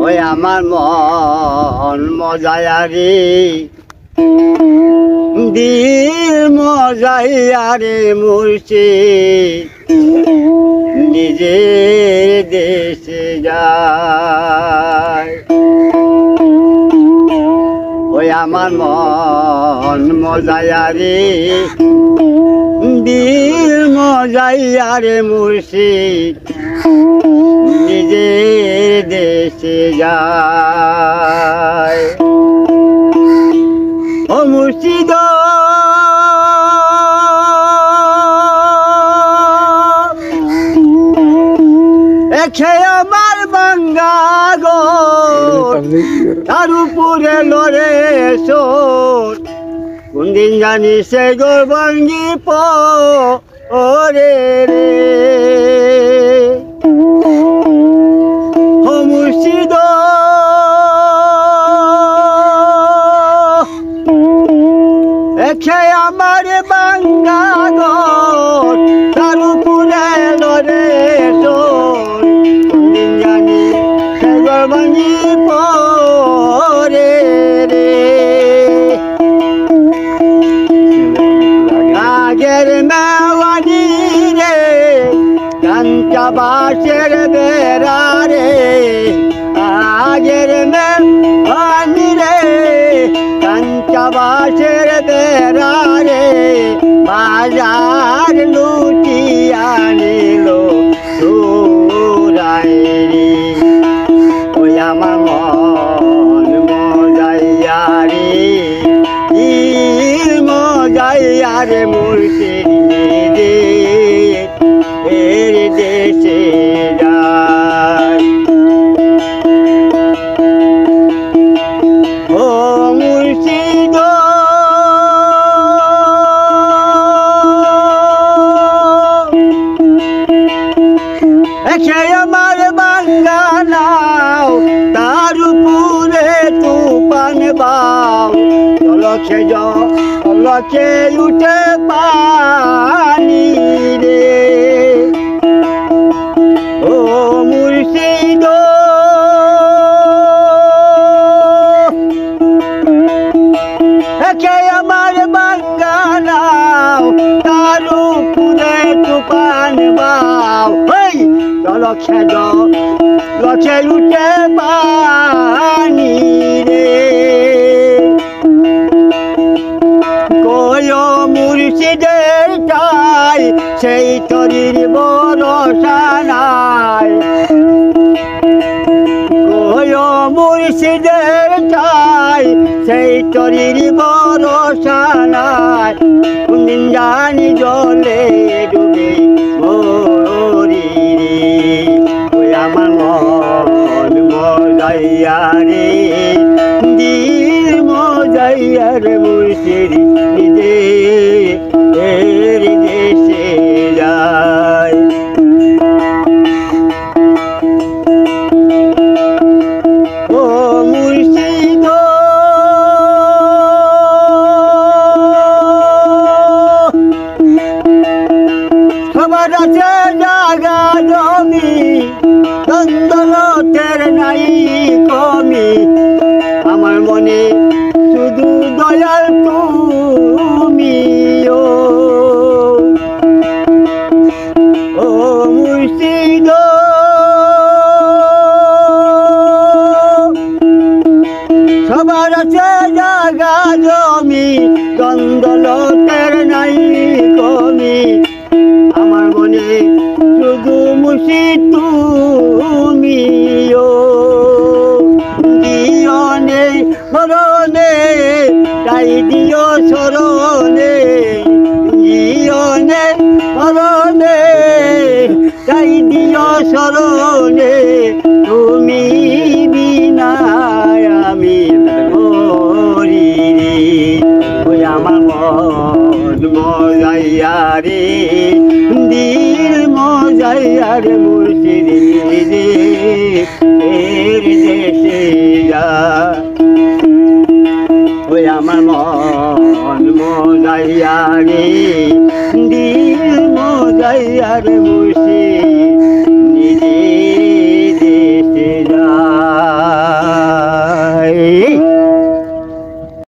ওই আমার মন মজায়ারি দিল মজায়ারে মুর্শিদ নিজের দেশে যায়। ওই আমার মন মজায়ারে দিল মজায়ারে মুর্শিদ নিজের দেশে যায়। ও মুর্শিদ এখে আমার বাঙ্গা গো তার উপরে লড়ে সোর কোন দিন জানি সে গোর ভাঙ্গি ওরে রে। ও মুর্শিদ এখে আমার বাঙ্গা গো তার উপরে লড়ে সোর কোন দিন জানি সে গোর ভাঙ্গি আগের মেওয়ানি রে কাঞ্চা বাসের বেড়া রে আগের মেওয়ানি রে কাঞ্চা বাসের বেড়া রে বাজার লুটিয়া নিল সুরাই রে। ওই আমার মন মজাইয়া রে মজাইয়ারে মুর্শিদ এর দেশে যায়। ও মুর্শিদ এসে আমার বাঙ্গা নাও তার উপরে তুফান বাও লক্ষে লক্ষে উঠে পানি রে। ও মুর্শিদ একে আমার বাঙ্গা নাও তার উপরে তুফান বাও লক্ষে লক্ষে উঠে পানি রে। মুর্শিদের টাই সেই তরির ভরসা নাই মুর্শিদের টাই সেই তরির ভরসা নাই কোনদিন জানি জলে ডুবে মরি রে। ওই আমার মন মজাইয়া রে দিল মজাইয়া রে মুর্শিদ নিজের দেশে যায়। ও মুর্শিদ সবার আছে জাগা জমি দ্বন্দ্বলতের নাই কমি আমার মনে শুধু দয়াল তুমি ও মুর্শিদ সবার আছে জাগা জমি দ্বন্দ্বলতের নাই কমি আমার মনে শুধু মুর্শিদ তুমি জীবনে মরণে তাই দিও স্মরণে জীবনে মরণে তাই দিও স্মরণে তুমি বিনা আমি মরি রে। ওই আমার মন মজাইয়া রে দিল মজাইয়া রে